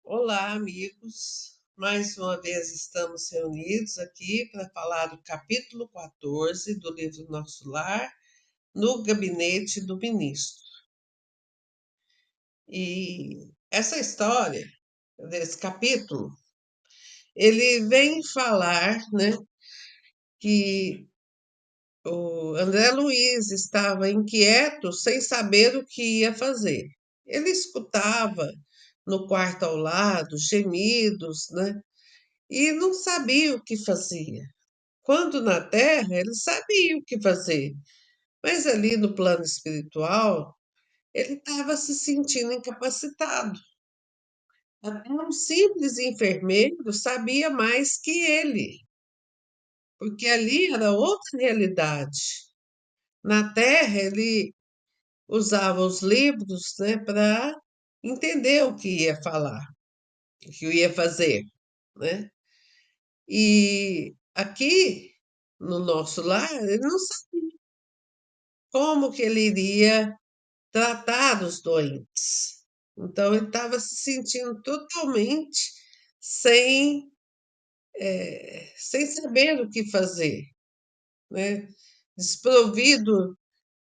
Olá, amigos. Mais uma vez estamos reunidos aqui para falar do capítulo 14 do livro Nosso Lar, no gabinete do ministro. E essa história desse capítulo, ele vem falar, né, que o André Luiz estava inquieto sem saber o que ia fazer. Ele escutava no quarto ao lado gemidos, né? E não sabia o que fazia. Quando na Terra, ele sabia o que fazer, mas ali no plano espiritual, ele estava se sentindo incapacitado. Até um simples enfermeiro sabia mais que ele, porque ali era outra realidade. Na Terra, ele usava os livros, né, para entender o que ia falar, o que ia fazer, né? E aqui no nosso lar, ele não sabia como que ele iria tratar os doentes. Então, ele estava se sentindo totalmente sem, sem saber o que fazer, né? Desprovido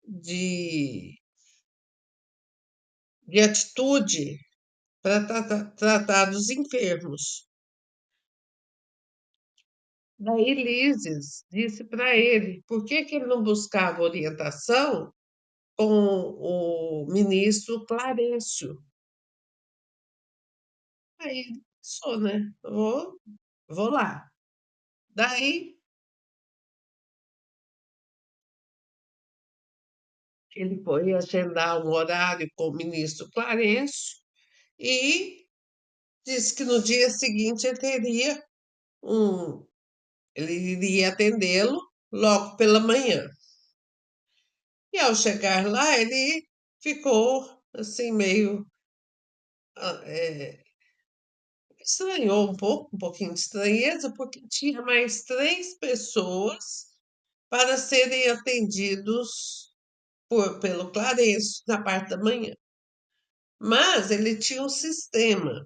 de, de atitude para tratar dos enfermos. Daí Lises disse para ele por que ele não buscava orientação com o ministro Clarencio. Aí ele pensou, né? Vou lá. Daí ele foi agendar um horário com o ministro Clarencio e disse que no dia seguinte um, ele iria atendê-lo logo pela manhã. E ao chegar lá, ele ficou assim meio estranhou um pouquinho de estranheza, porque tinha mais três pessoas para serem atendidos pelo Clarencio na parte da manhã. Mas ele tinha um sistema,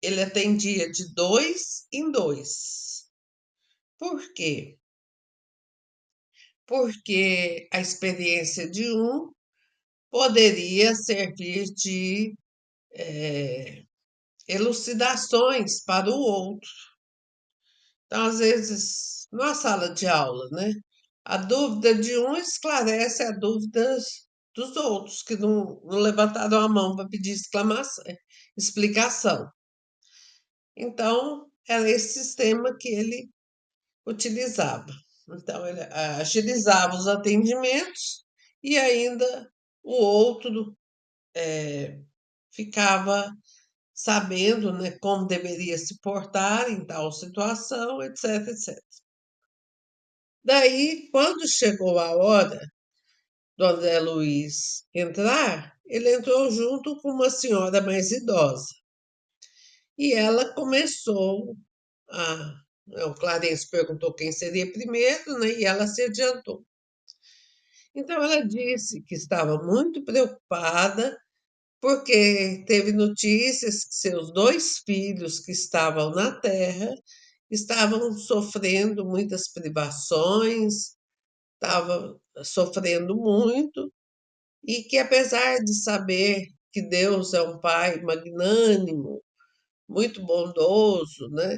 ele atendia de dois em dois. Por quê? Porque a experiência de um poderia servir de elucidações para o outro. Então, às vezes, numa sala de aula, né? A dúvida de um esclarece a dúvida dos outros, que não levantaram a mão para pedir explicação. Então, era esse sistema que ele utilizava. Então, ele agilizava os atendimentos e ainda o outro ficava sabendo, né, como deveria se portar em tal situação, etc, etc. Daí, quando chegou a hora do André Luiz entrar, ele entrou junto com uma senhora mais idosa. E ela começou a. O Clarence perguntou quem seria primeiro, né? E ela se adiantou. Então, ela disse que estava muito preocupada porque teve notícias que seus dois filhos que estavam na Terra estavam sofrendo muitas privações, estavam sofrendo muito, e que apesar de saber que Deus é um pai magnânimo, muito bondoso, né?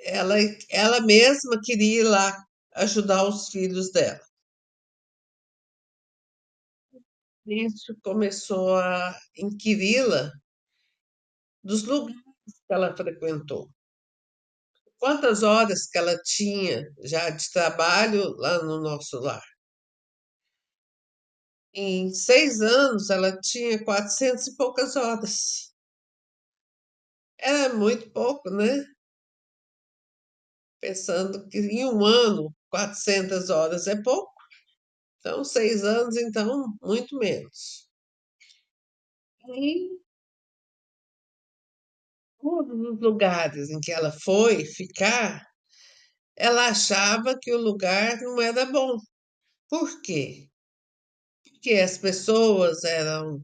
Ela, ela mesma queria ir lá ajudar os filhos dela. Isso começou a inquiri-la dos lugares que ela frequentou. Quantas horas que ela tinha já de trabalho lá no nosso lar? Em 6 anos, ela tinha 400 e poucas horas. Era muito pouco, né? Pensando que em um ano, 400 horas é pouco. Então, 6 anos, então, muito menos. E todos os lugares em que ela foi ficar, ela achava que o lugar não era bom. Por quê? Porque as pessoas eram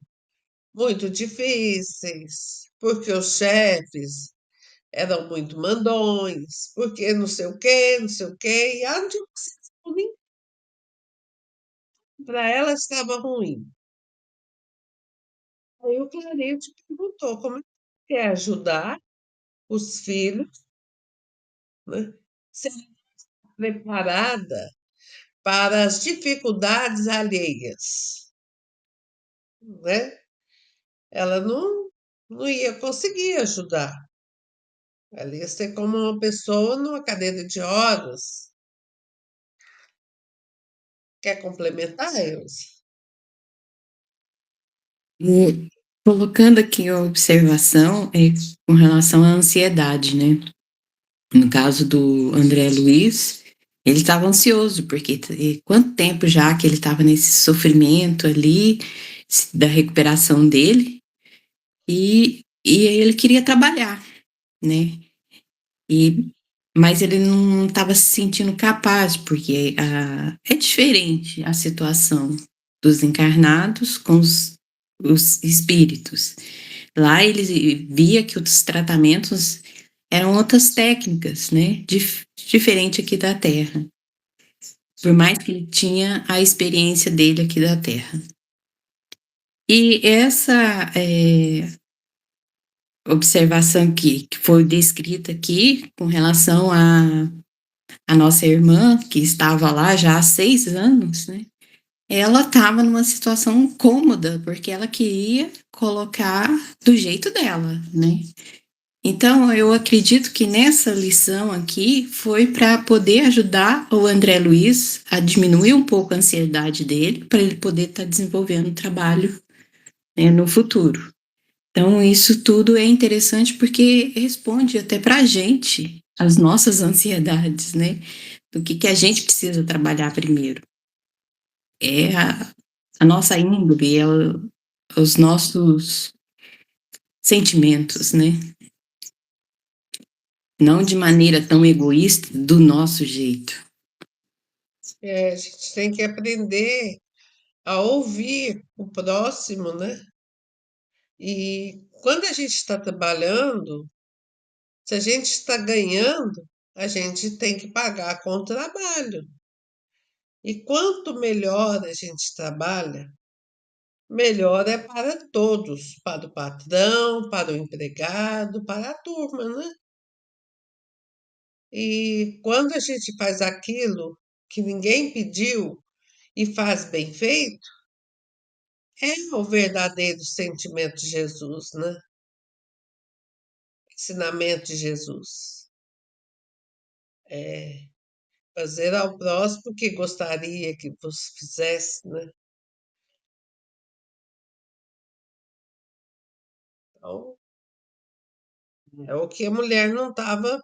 muito difíceis, porque os chefes eram muito mandões, porque não sei o quê, não sei o quê, e ela não tinha nem para ela estava ruim. Aí o Clarete perguntou como é que quer ajudar os filhos, né, ser preparada para as dificuldades alheias, né? Ela não ia conseguir ajudar. Ela ia ser como uma pessoa numa cadeira de rodas. Quer complementar, Elza? E colocando aqui a observação com relação à ansiedade, né? No caso do André Luiz, ele estava ansioso, porque quanto tempo já que ele estava nesse sofrimento ali da recuperação dele, e ele queria trabalhar, né? E, mas ele não estava se sentindo capaz, porque é diferente a situação dos encarnados com os espíritos. Lá ele via que os tratamentos eram outras técnicas, né? Diferente aqui da Terra. Por mais que ele tinha a experiência dele aqui da Terra. E essa observação que foi descrita aqui com relação a nossa irmã, que estava lá já há 6 anos, né? Ela estava numa situação cômoda, porque ela queria colocar do jeito dela, né? Então, eu acredito que nessa lição aqui foi para poder ajudar o André Luiz a diminuir um pouco a ansiedade dele, para ele poder estar desenvolvendo o trabalho, né, no futuro. Então, isso tudo é interessante porque responde até para a gente as nossas ansiedades, né? Do que a gente precisa trabalhar primeiro. É a nossa índole, os nossos sentimentos, né? Não de maneira tão egoísta, do nosso jeito. É, a gente tem que aprender a ouvir o próximo, né? E quando a gente está trabalhando, se a gente está ganhando, a gente tem que pagar com o trabalho. E quanto melhor a gente trabalha, melhor é para todos, para o patrão, para o empregado, para a turma, né? E quando a gente faz aquilo que ninguém pediu e faz bem feito, é o verdadeiro sentimento de Jesus, né? Ensinamento de Jesus. É fazer ao próximo o que gostaria que você fizesse, né? Então, é o que a mulher não estava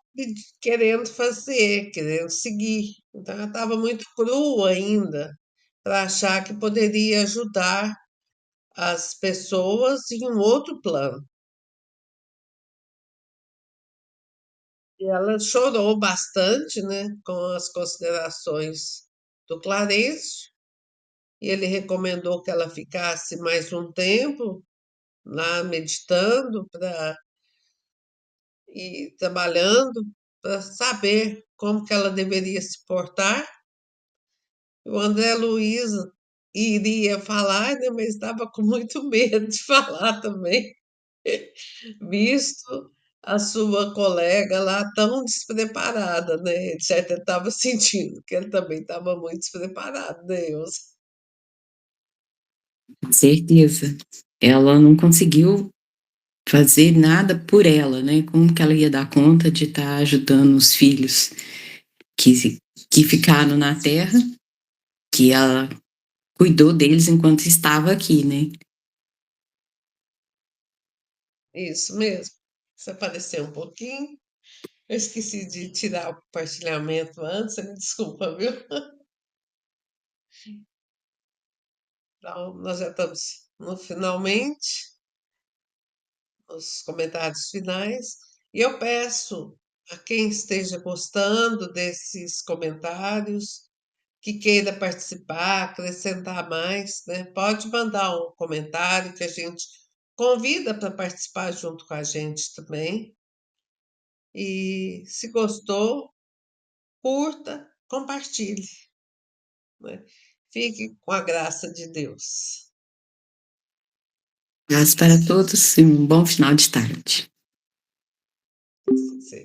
querendo fazer, querendo seguir. Então, ela estava muito crua ainda para achar que poderia ajudar as pessoas em um outro plano. E ela chorou bastante, né, com as considerações do Clarencio, e ele recomendou que ela ficasse mais um tempo lá meditando e trabalhando para saber como que ela deveria se portar. O André Luiz iria falar, né, mas estava com muito medo de falar também, visto a sua colega lá tão despreparada, né? Ele já estava sentindo que ele também estava muito despreparado, né, Ilse? Com certeza. Ela não conseguiu fazer nada por ela, né? Como que ela ia dar conta de estar ajudando os filhos que, que ficaram na Terra, que ela cuidou deles enquanto estava aqui, né? Isso mesmo. Você apareceu um pouquinho. Eu esqueci de tirar o compartilhamento antes, você me desculpa, viu? Então, nós já estamos no finalmente, os comentários finais, e eu peço a quem esteja gostando desses comentários, que queira participar, acrescentar mais, né? Pode mandar um comentário que a gente convida para participar junto com a gente também. E se gostou, curta, compartilhe. Né? Fique com a graça de Deus. Abraço para todos e um bom final de tarde. Sim.